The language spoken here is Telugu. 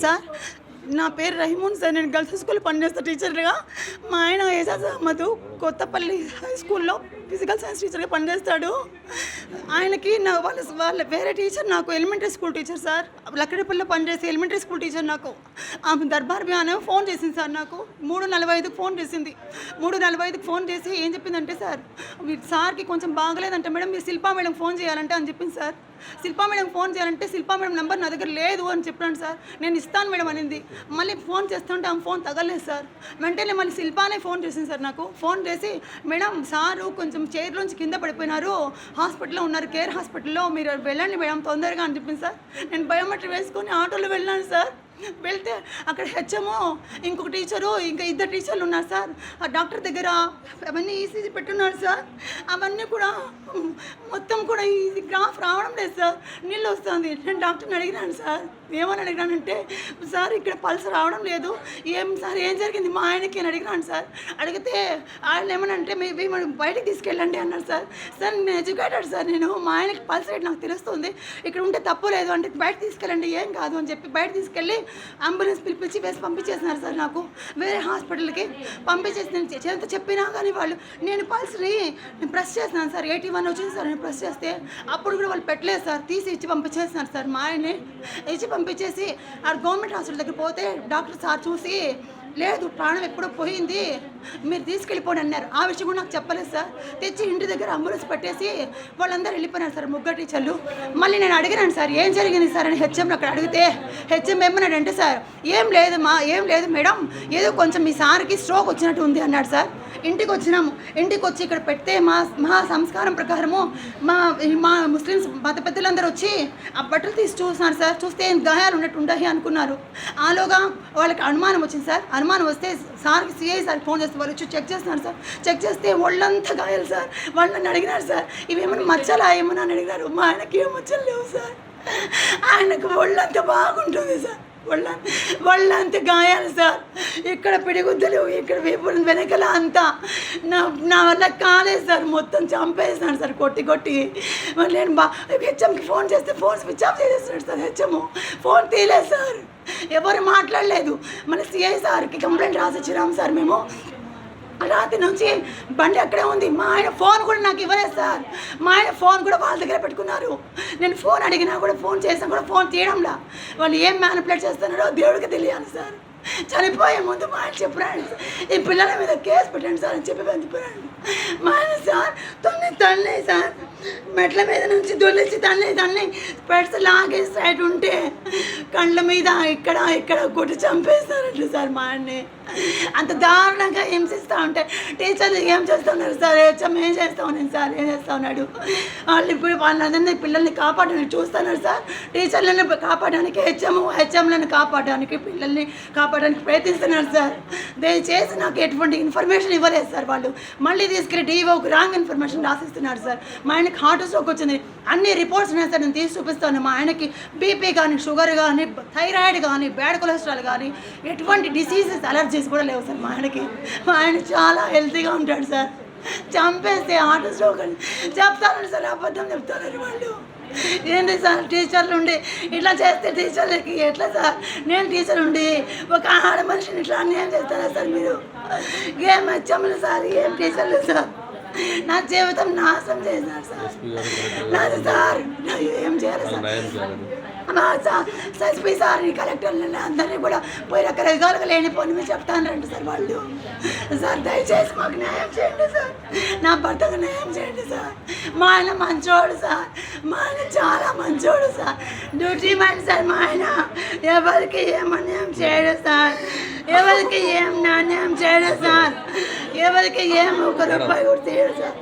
సార్ నా పేరు రహీమున్ సార్. నేను గర్ల్స్ స్కూల్ పనిచేస్తా టీచర్గా. మా ఆయన ఏజాజ్ అహ్మద్ కొత్తపల్లి హై స్కూల్లో ఫిజికల్ సైన్స్ టీచర్గా పనిచేస్తాడు. ఆయనకి వాళ్ళ వేరే టీచర్ నాకు ఎలిమెంటరీ స్కూల్ టీచర్ సార్. లక్కడిపల్లిలో పనిచేసే ఎలిమెంటరీ స్కూల్ టీచర్ నాకు ఆమె దర్బార్ బియానే ఫోన్ చేసింది సార్. నాకు 3:45కి ఫోన్ చేసింది. 3:45కి ఫోన్ చేసి ఏం చెప్పిందంటే సార్ సార్కి కొంచెం బాగలేదంటే మేడం మీరు శిల్పా మేడం ఫోన్ చేయాలంటే అని చెప్పింది సార్. శిల్పా మేడం ఫోన్ చేయాలంటే శిల్పా మేడం నెంబర్ నా దగ్గర లేదు అని చెప్పాను సార్. నేను ఇస్తాను మేడం అనింది. మళ్ళీ ఫోన్ చేస్తుంటే ఆమె ఫోన్ తగలేదు సార్. వెంటనే మళ్ళీ శిల్పానే ఫోన్ చేసింది సార్. నాకు ఫోన్ చేసి మేడం సారు కొంచెం చైర్లోంచి కింద పడిపోయినారు, హాస్పిటల్లో ఉన్నారు, కేర్ హాస్పిటల్లో, మీరు వెళ్ళండి మేడం తొందరగా అని చెప్పింది సార్. నేను బయోమెట్రిక్ వేసుకొని ఆటోలో వెళ్ళాను సార్. వెళ్తే అక్కడ హెచ్ఎము ఇంకొక టీచరు ఇంకా 2 టీచర్లు ఉన్నారు సార్. ఆ డాక్టర్ దగ్గర అవన్నీ ఈసీజీ పెట్టున్నారు సార్. అవన్నీ కూడా మొత్తం కూడా ఇది గ్రాఫ్ రావడం లేదు సార్, నీళ్ళు వస్తుంది. నేను డాక్టర్ని అడిగినాను సార్. ఏమని అడిగినానంటే సార్ ఇక్కడ పల్స్ రావడం లేదు, ఏం సార్ ఏం జరిగింది మా ఆయనకి అని అడిగినాను సార్. అడిగితే ఆయన ఏమనంటే మేము బయటకు తీసుకెళ్ళండి అన్నారు సార్. సార్ నేను ఎడ్యుకేటెడ్ సార్, నేను మా ఆయనకి పల్స్ రేట్ నాకు తెలుస్తుంది, ఇక్కడ ఉంటే తప్పు లేదు అంటే బయట తీసుకెళ్ళండి ఏం కాదు అని చెప్పి బయట తీసుకెళ్ళి అంబులెన్స్ పిలిపించి వేసి పంపించేస్తున్నారు సార్. నాకు వేరే హాస్పిటల్కి పంపించేసి నేను ఎంత చెప్పినా కానీ వాళ్ళు నేను పల్స్ని నేను ప్రెస్ చేస్తున్నాను సార్. 81 వచ్చింది సార్. నేను ప్రెస్ చేస్తే అప్పుడు కూడా వాళ్ళు పెట్టలేదు సార్, తీసి ఇచ్చి పంపించేస్తున్నారు సార్. మా ఆయన్ని ఇచ్చి పంపించేసి ఆ గవర్నమెంట్ హాస్పిటల్ దగ్గర పోతే డాక్టర్ సార్ చూసి లేదు ప్రాణం ఎప్పుడో పోయింది మీరు తీసుకెళ్ళిపోండి అన్నారు. ఆ విషయం కూడా నాకు చెప్పలేదు సార్. తెచ్చి ఇంటి దగ్గర అంబులెన్స్ పెట్టేసి వాళ్ళందరూ వెళ్ళిపోయినారు సార్, 3 టీచర్లు. మళ్ళీ నేను అడిగినాను సార్ ఏం జరిగింది సార్ అని హెచ్ఎంని అక్కడ అడిగితే హెచ్ఎం ఏమన్నాడంటే సార్ ఏం లేదు మేడం, ఏదో కొంచెం మీ సార్కి స్ట్రోక్ వచ్చినట్టు ఉంది అన్నాడు సార్. ఇంటికి వచ్చినాము. ఇంటికి వచ్చి ఇక్కడ పెడితే మా సంస్కారం ప్రకారము మా ముస్లిమ్స్ మత పెద్దలందరూ వచ్చి ఆ బట్టలు తీసి చూస్తున్నారు సార్. చూస్తే గాయాలు ఉన్నట్టు ఉంటాయి అనుకున్నారు. ఆలోగా వాళ్ళకి అనుమానం వచ్చింది సార్. అనుమానం వస్తే సార్కి సిఐ సార్ ఫోన్ చేస్తే వాళ్ళు వచ్చి చెక్ చేస్తున్నారు సార్. చెక్ చేస్తే ఒళ్ళంతా గాయాలు సార్. వాళ్ళు నన్ను అడిగినారు సార్ ఇవేమన్నా మచ్చలా ఏమన్నా అని అడిగినారు. మా ఆయనకి ఏం మచ్చలు లేవు సార్. ఆయనకు ఒళ్ళంతా బాగుంటుంది సార్. వాళ్ళంతా గాయాలు సార్. ఇక్కడ పిడిగుద్దలు, ఇక్కడ వేపుడు వెనకల అంతా నా వల్ల కాలేదు సార్. మొత్తం చంపేస్తున్నాడు సార్ కొట్టి. నేను హెచ్ఎంకి ఫోన్ చేస్తే ఫోన్ స్విచ్ ఆఫ్ చేసేస్తున్నాడు సార్. హెచ్ఎం ఫోన్ తీయలేదు సార్, ఎవరు మాట్లాడలేదు. మన సిఐ సార్కి కంప్లైంట్ రాసిచ్చినాము సార్. మేము రాత్రి నుంచి బండి అక్కడే ఉంది. మా ఆయన ఫోన్ కూడా నాకు ఇవ్వలేదు సార్. మా ఆయన ఫోన్ కూడా వాళ్ళ దగ్గర పెట్టుకున్నారు. నేను ఫోన్ అడిగినా కూడా ఫోన్ చేసినా కూడా ఫోన్ తీయడంలా. వాళ్ళు ఏం మ్యానిపులేట్ చేస్తున్నారో దేవుడికి తెలియాలి సార్. చనిపోయే ముందు మా ఆయన చెప్పాడు ఈ పిల్లల మీద కేసు పెట్టండి సార్ అని చెప్పి వెళ్ళిపోయాడు. మా ఆయన సార్ తన్నే సార్, మెట్ల మీద నుంచి దొల్లించి తన్ని పెట్స్ లాగేసి సైడ్ ఉంటే కళ్ళ మీద ఇక్కడ కొట్టి చంపేస్తారంట సార్. మా ఆయన్ని అంత దారుణంగా హింసిస్తూ ఉంటే టీచర్లు ఏం చేస్తూ ఉన్నారు సార్. హెచ్ఎం ఏం చేస్తూ ఉన్నాను సార్, ఏం చేస్తూ ఉన్నాడు. వాళ్ళు ఇప్పుడు వాళ్ళందరినీ పిల్లల్ని కాపాడడానికి చూస్తున్నారు సార్. టీచర్లను కాపాడడానికి హెచ్ఎంలను కాపాడడానికి పిల్లల్ని కాపాడడానికి ప్రయత్నిస్తున్నారు సార్. దయచేసి నాకు ఎటువంటి ఇన్ఫర్మేషన్ ఇవ్వలేదు సార్. వాళ్ళు మళ్ళీ తీసుకెళ్ళి డీఓకి రాంగ్ ఇన్ఫర్మేషన్ రాసిస్తున్నారు సార్. మా ఆయనకి హార్ట్ స్ట్రోక్ వచ్చింది, అన్ని రిపోర్ట్స్ ఉన్నాయి సార్. నేను తీసి చూపిస్తాను. మా ఆయనకి బీపీ కానీ, షుగర్ కానీ, థైరాయిడ్ కానీ, బ్యాడ్ కొలెస్ట్రాల్ కానీ, ఎటువంటి డిసీజెస్ అలర్జీస్ కూడా లేవు సార్. మా ఆయన చాలా హెల్తీగా ఉంటాడు సార్. చంపేస్తే హార్ట్ స్ట్రోక్ అని చెప్తాను సార్, అబద్ధం చెప్తారు వాళ్ళు. ఏంటి సార్ టీచర్లు ఉండి ఇట్లా చేస్తే టీచర్లకి ఎట్లా సార్? నేను టీచర్ ఉండి ఒక ఆడ మనిషిని ఇట్లా అన్యాయం చేస్తారా సార్ మీరు? ఏం హెచ్ఎంలు సార్, ఏం టీచర్లు సార్? నా జీవితం నాశనం చేసినారు సార్. నాది సార్ ఏం చేయాలి సార్? ఎస్పీ సార్ని, కలెక్టర్లని అందరినీ కూడా పోయి రకరకాలుగా లేనిపోని మీరు చెప్తానండి సార్ వాళ్ళు. సార్ దయచేసి మాకు న్యాయం చేయండి సార్. నా భర్తకు న్యాయం చేయండి సార్. మా ఆయన మంచోడు సార్. మా ఆయన చాలా మంచోడు సార్. Duty man sir. మా ఆయన ఎవరికి ఏం అన్యాయం చేయడు సార్. ఎవరికి ఏం నాణ్యం చేయడు సార్. ఎవరికి ఏం 1 రూపాయి కూడా తీయడు సార్.